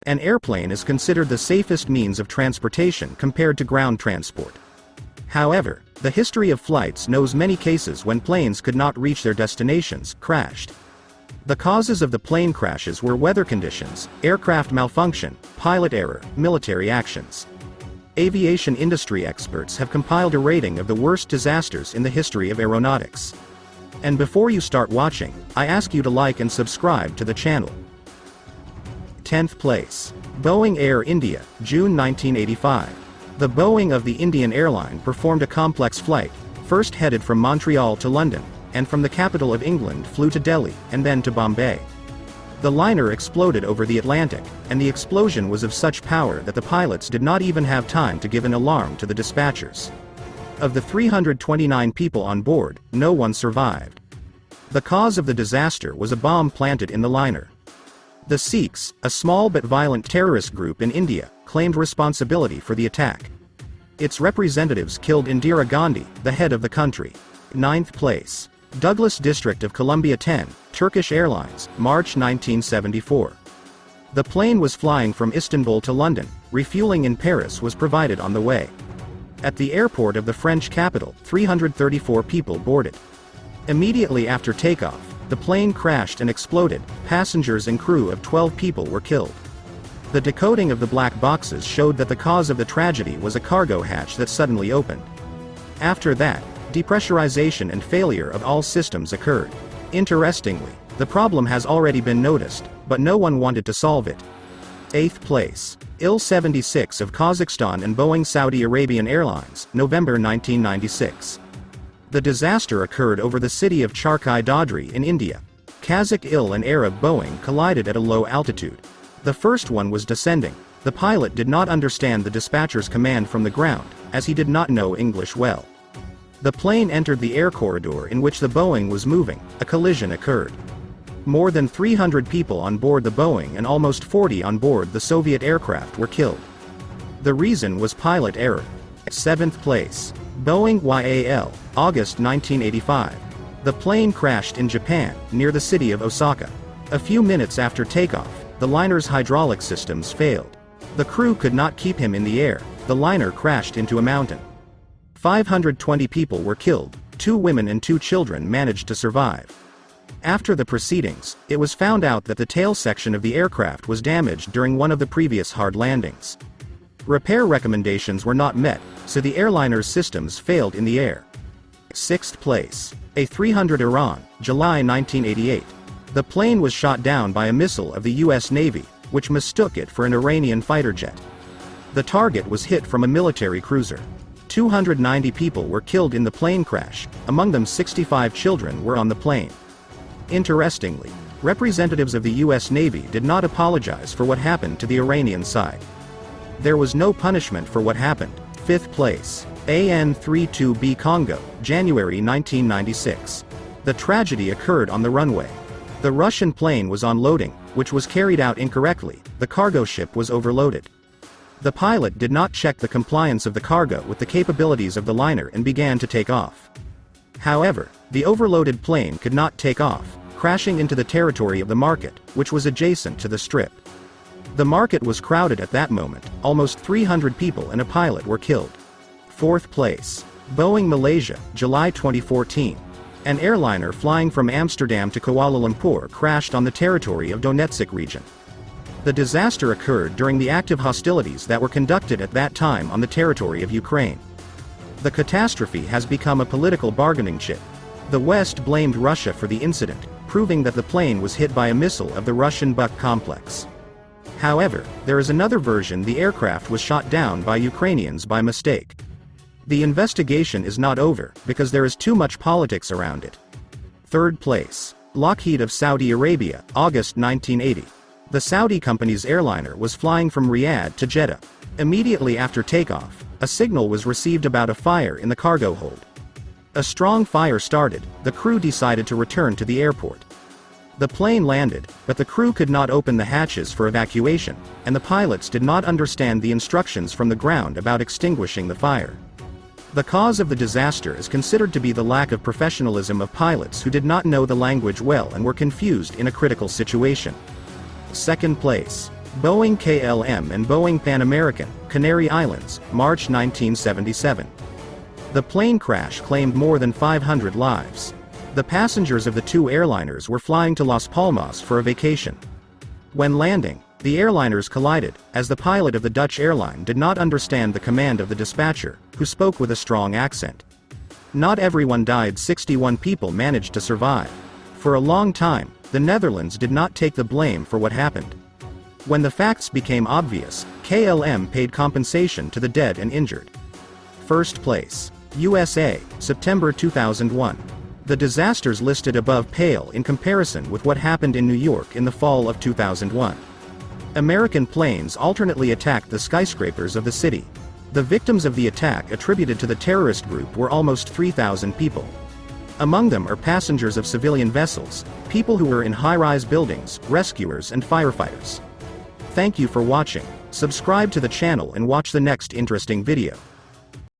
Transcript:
An airplane is considered the safest means of transportation compared to ground transport. However, the history of flights knows many cases when planes could not reach their destinations, crashed. The causes of the plane crashes were weather conditions, aircraft malfunction, pilot error, military actions. Aviation industry experts have compiled a rating of the worst disasters in the history of aeronautics. And before you start watching, I ask you to like and subscribe to the channel. 10th place. Boeing Air India, June 1985. The Boeing of the Indian Airline performed a complex flight, first headed from Montreal to London, and from the capital of England flew to Delhi, and then to Bombay. The liner exploded over the Atlantic, and the explosion was of such power that the pilots did not even have time to give an alarm to the dispatchers. Of the 329 people on board, no one survived. The cause of the disaster was a bomb planted in the liner. The Sikhs, a small but violent terrorist group in India, claimed responsibility for the attack. Its representatives killed Indira Gandhi, the head of the country. 9th place. Douglas District of Columbia 10, Turkish Airlines, March 1974. The plane was flying from Istanbul to London, refueling in Paris was provided on the way. At the airport of the French capital, 334 people boarded. Immediately after takeoff, the plane crashed and exploded, passengers and crew of 12 people were killed. The decoding of the black boxes showed that the cause of the tragedy was a cargo hatch that suddenly opened. After that, depressurization and failure of all systems occurred. Interestingly, the problem has already been noticed, but no one wanted to solve it. 8th place. Il-76 of Kazakhstan and Boeing Saudi Arabian Airlines, November 1996. The disaster occurred over the city of Charkai Dadri in India. Kazakh Il and Arab Boeing collided at a low altitude. The first one was descending. The pilot did not understand the dispatcher's command from the ground, as he did not know English well. The plane entered the air corridor in which the Boeing was moving. A collision occurred. More than 300 people on board the Boeing and almost 40 on board the Soviet aircraft were killed. The reason was pilot error. 7th place. Boeing YAL, August 1985. The plane crashed in Japan, near the city of Osaka. A few minutes after takeoff, the liner's hydraulic systems failed. The crew could not keep him in the air. The liner crashed into a mountain. 520 people were killed, 2 women and 2 children managed to survive. After the proceedings, it was found out that the tail section of the aircraft was damaged during one of the previous hard landings. Repair recommendations were not met, so the airliner's systems failed in the air. 6th place. A300 Iran, July 1988. The plane was shot down by a missile of the US Navy, which mistook it for an Iranian fighter jet. The target was hit from a military cruiser. 290 people were killed in the plane crash, among them 65 children were on the plane. Interestingly, representatives of the US Navy did not apologize for what happened to the Iranian side. There was no punishment for what happened. 5th place. AN-32B Congo, January 1996. The tragedy occurred on the runway. The Russian plane was on loading, which was carried out incorrectly. The cargo ship was overloaded. The pilot did not check the compliance of the cargo with the capabilities of the liner and began to take off. However, the overloaded plane could not take off, crashing into the territory of the market, which was adjacent to the strip. The market was crowded at that moment, almost 300 people and a pilot were killed. 4th place. Boeing Malaysia, July 2014. An airliner flying from Amsterdam to Kuala Lumpur crashed on the territory of Donetsk region. The disaster occurred during the active hostilities that were conducted at that time on the territory of Ukraine. The catastrophe has become a political bargaining chip. The West blamed Russia for the incident, proving that the plane was hit by a missile of the Russian Buk complex. However, there is another version: the aircraft was shot down by Ukrainians by mistake. The investigation is not over, because there is too much politics around it. 3rd place. Lockheed of Saudi Arabia, August 1980. The Saudi company's airliner was flying from Riyadh to Jeddah. Immediately after takeoff, a signal was received about a fire in the cargo hold. A strong fire started. The crew decided to return to the airport. The plane landed, but the crew could not open the hatches for evacuation, and the pilots did not understand the instructions from the ground about extinguishing the fire. The cause of the disaster is considered to be the lack of professionalism of pilots who did not know the language well and were confused in a critical situation. 2nd place. Boeing KLM and Boeing Pan American, Canary Islands, March 1977. The plane crash claimed more than 500 lives. The passengers of the two airliners were flying to Las Palmas for a vacation. When landing, the airliners collided, as the pilot of the Dutch airline did not understand the command of the dispatcher, who spoke with a strong accent. Not everyone died. 61 people managed to survive. For a long time, the Netherlands did not take the blame for what happened. When the facts became obvious, KLM paid compensation to the dead and injured. First place. USA, September 2001. The disasters listed above pale in comparison with what happened in New York in the fall of 2001. American planes alternately attacked the skyscrapers of the city. The victims of the attack attributed to the terrorist group were almost 3,000 people. Among them are passengers of civilian vessels, people who were in high-rise buildings, rescuers and firefighters. Thank you for watching. Subscribe to the channel and watch the next interesting video.